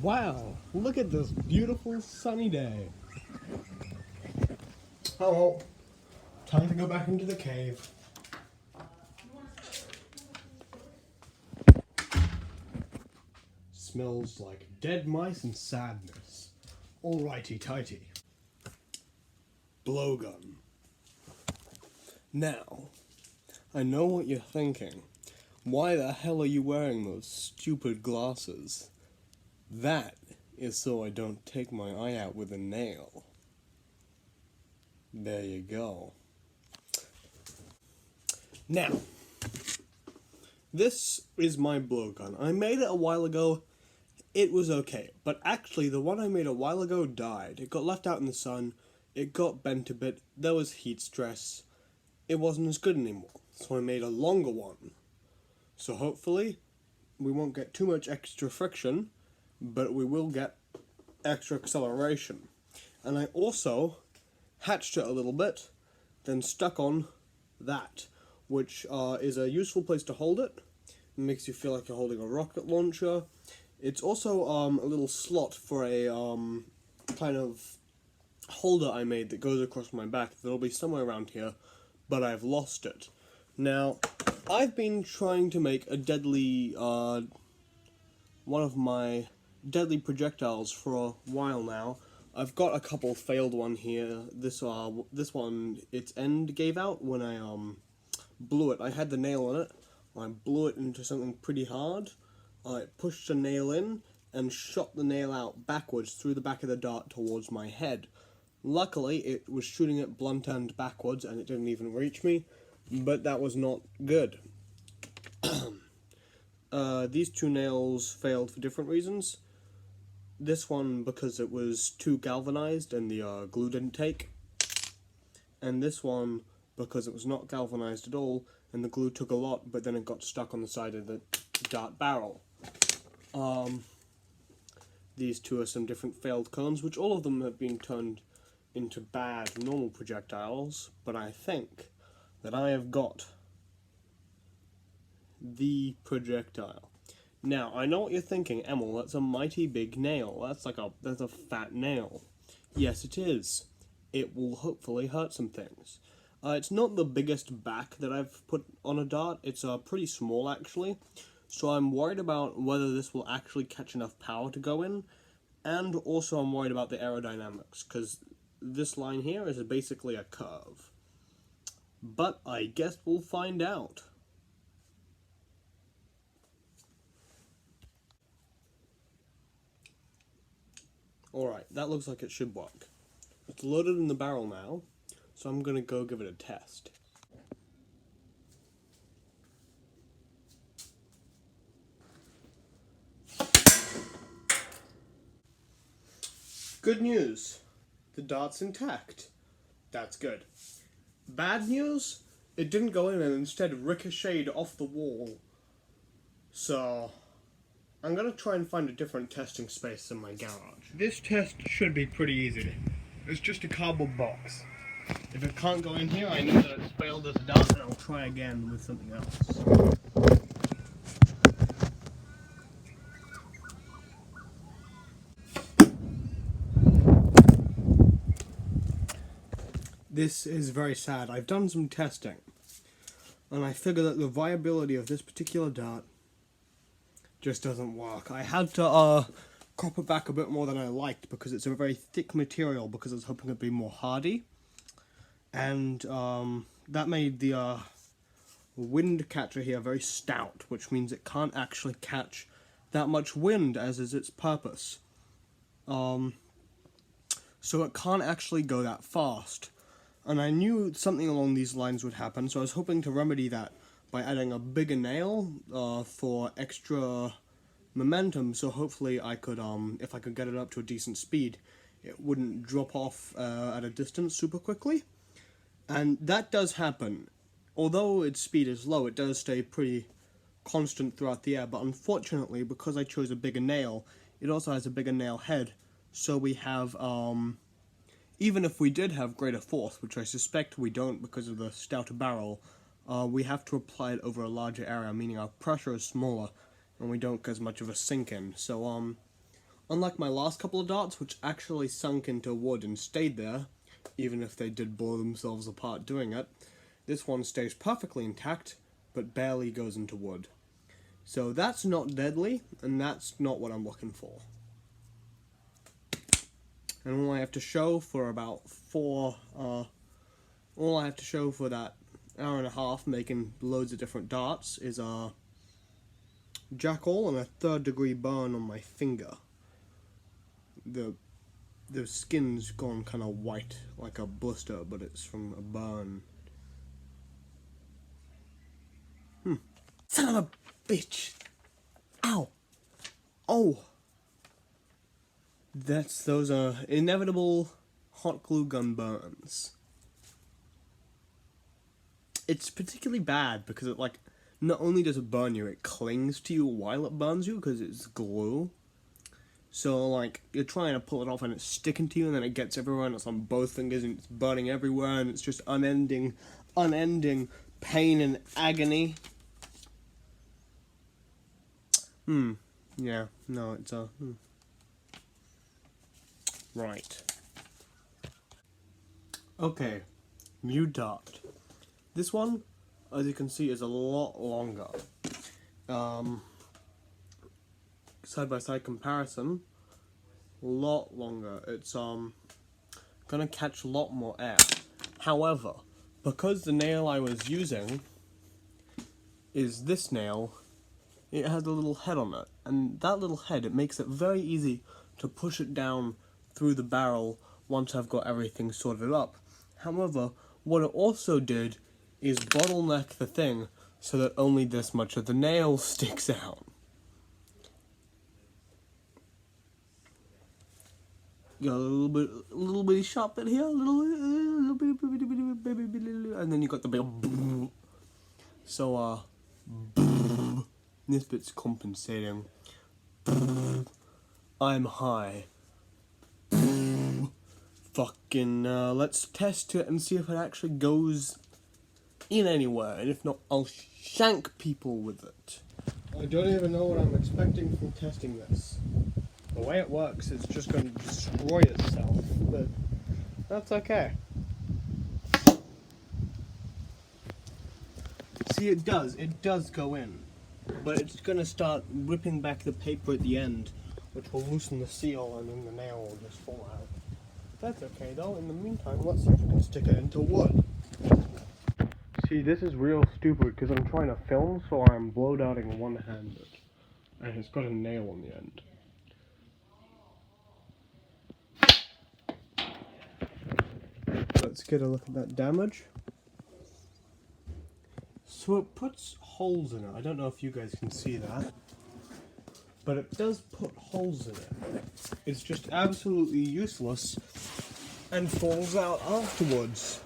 Wow, look at this beautiful sunny day. Oh, time to go back into the cave. Smells like dead mice and sadness. Alrighty tighty. Blowgun. Now, I know what you're thinking. Why the hell are you wearing those stupid glasses? That is so I don't take my eye out with a nail. There you go. Now, this is my blowgun. I made it a while ago. It was okay, but actually the one I made a while ago died. It got left out in the sun, it got bent a bit, there was heat stress. It wasn't as good anymore, so I made a longer one. So hopefully, we won't get too much extra friction, but we will get extra acceleration. And I also hatched it a little bit, then stuck on that, which is a useful place to hold it. It makes you feel like you're holding a rocket launcher. It's also a little slot for a kind of holder I made that goes across my back. That'll be somewhere around here, but I've lost it. Now, I've been trying to make a deadly, one of my deadly projectiles for a while now. I've got a couple failed one here. This one, its end gave out when I blew it. I had the nail on it. I blew it into something pretty hard. I pushed a nail in and shot the nail out backwards through the back of the dart towards my head. Luckily, it was shooting it blunt end backwards and it didn't even reach me, but that was not good. These two nails failed for different reasons. This one because it was too galvanized and the glue didn't take. And this one because it was not galvanized at all and the glue took a lot, but then it got stuck on the side of the dart barrel. These two are some different failed cones, which all of them have been turned into bad normal projectiles, but I think that I have got the projectile. Now, I know what you're thinking, Emil, that's a mighty big nail. That's a fat nail. Yes, it is. It will hopefully hurt some things. It's not the biggest back that I've put on a dart. It's pretty small, actually. So I'm worried about whether this will actually catch enough power to go in, and also I'm worried about the aerodynamics, because this line here is basically a curve. But I guess we'll find out. Alright, that looks like it should work. It's loaded in the barrel now, so I'm going to go give it a test. Good news, the dart's intact. That's good. Bad news, it didn't go in and instead ricocheted off the wall. So, I'm going to try and find a different testing space in my garage. This test should be pretty easy. It's just a cardboard box. If it can't go in here, I know that it's failed as a dart, and I'll try again with something else. This is very sad. I've done some testing, and I figure that the viability of this particular dart just doesn't work. I had to crop it back a bit more than I liked because it's a very thick material, because I was hoping it'd be more hardy, and that made the wind catcher here very stout, which means it can't actually catch that much wind as is its purpose. So it can't actually go that fast. And I knew something along these lines would happen, so I was hoping to remedy that by adding a bigger nail for extra momentum, so hopefully I could, if I could get it up to a decent speed, it wouldn't drop off at a distance super quickly. And that does happen. Although its speed is low, it does stay pretty constant throughout the air, but unfortunately, because I chose a bigger nail, it also has a bigger nail head, so we have, even if we did have greater force, which I suspect we don't because of the stouter barrel, we have to apply it over a larger area, meaning our pressure is smaller, and we don't get as much of a sink in. So, Unlike my last couple of darts, which actually sunk into wood and stayed there, even if they did blow themselves apart doing it, this one stays perfectly intact, but barely goes into wood. So that's not deadly, and that's not what I'm looking for. And all I have to show for about all I have to show for that hour and a half making loads of different darts is a jackal and a 3rd degree burn on my finger. The skin's gone kind of white, like a blister, but it's from a burn. Son of a bitch! Ow! Oh! Those are inevitable hot glue gun burns. It's particularly bad because it, like, not only does it burn you, it clings to you while it burns you because it's glue. So, like, you're trying to pull it off and it's sticking to you, and then it gets everywhere, and it's on both fingers, and it's burning everywhere, and it's just unending pain and agony. Yeah, no, it's Right. Okay, new dart. This one, as you can see, is a lot longer. Side-by-side comparison, a lot longer. It's gonna catch a lot more air. However, because the nail I was using is this nail, it has a little head on it, and that little head, it makes it very easy to push it down through the barrel once I've got everything sorted up. However, what it also did is bottleneck the thing so that only this much of the nail sticks out. Got a little bitty sharp bit here, little bit, and then you got the big. So this bit's compensating. I'm high. Fucking let's test it and see if it actually goes in anywhere, and if not, I'll shank people with it. I don't even know what I'm expecting from testing this. The way it works, it's just going to destroy itself, but that's okay. See, it does go in, but it's going to start ripping back the paper at the end, which will loosen the seal, and then the nail will just fall out. That's okay though. In the meantime, let's see if we can stick it into wood. See, this is real stupid because I'm trying to film, so I'm blow-darting one-handed, and it's got a nail on the end. Let's get a look at that damage. So it puts holes in it. I don't know if you guys can see that, but it does put holes in it. It's just absolutely useless and falls out afterwards.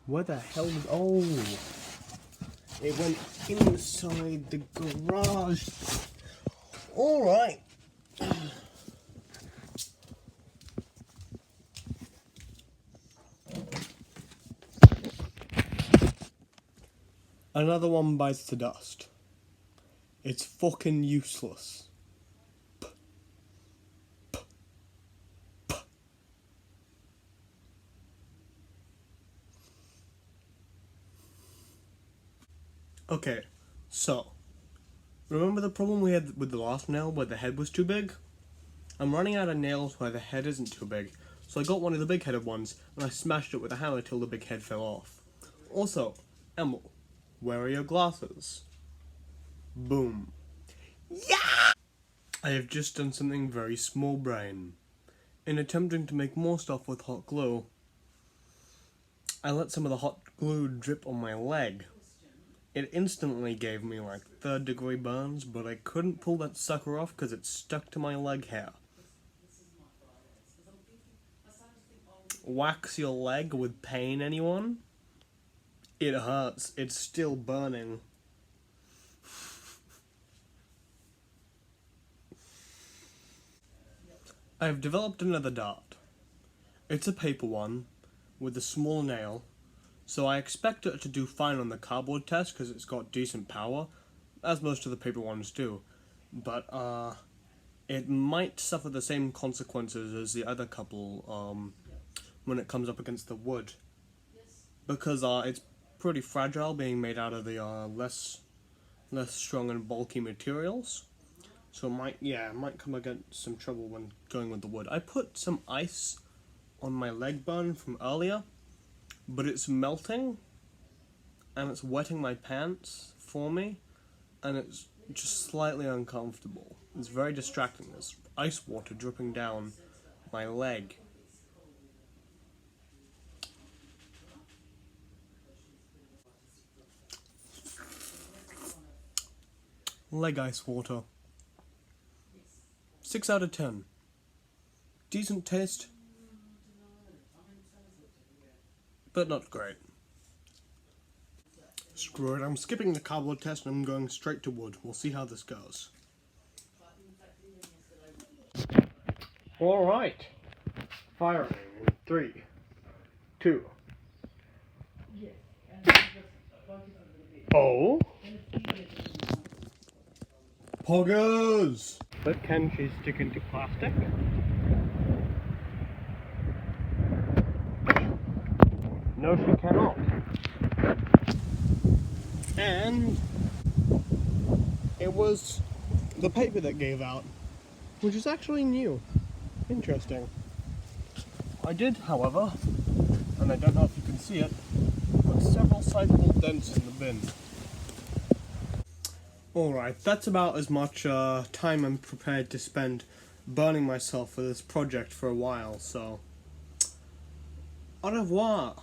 Where the hell is... Oh! It went inside the garage. Alright. Another one bites the dust. It's fucking useless. Okay, so, remember the problem we had with the last nail where the head was too big? I'm running out of nails where the head isn't too big, so I got one of the big-headed ones, and I smashed it with a hammer till the big head fell off. Also, Emil, where are your glasses? Boom. Yeah! I have just done something very small brain. In attempting to make more stuff with hot glue, I let some of the hot glue drip on my leg. It instantly gave me like 3rd degree burns, but I couldn't pull that sucker off because it stuck to my leg hair. Wax your leg with pain, anyone? It hurts. It's still burning. I've developed another dart. It's a paper one with a small nail, so I expect it to do fine on the cardboard test because it's got decent power, as most of the paper ones do. But it might suffer the same consequences as the other couple when it comes up against the wood, because it's pretty fragile, being made out of the less strong and bulky materials. So it might come against some trouble when going with the wood. I put some ice on my leg bone from earlier, but it's melting and it's wetting my pants for me, and it's just slightly uncomfortable. It's very distracting. There's ice water dripping down my leg. Leg ice water. 6 out of 10. Decent taste, but not great. Screw it, I'm skipping the cardboard test and I'm going straight to wood. We'll see how this goes. Alright. Firing in 3, 2. Oh? Poggers! But can she stick into plastic? No, she cannot. And it was the paper that gave out, which is actually new. Interesting. I did, however, and I don't know if you can see it, put several sizable dents in the bin. Alright, that's about as much time I'm prepared to spend burning myself for this project for a while, so au revoir.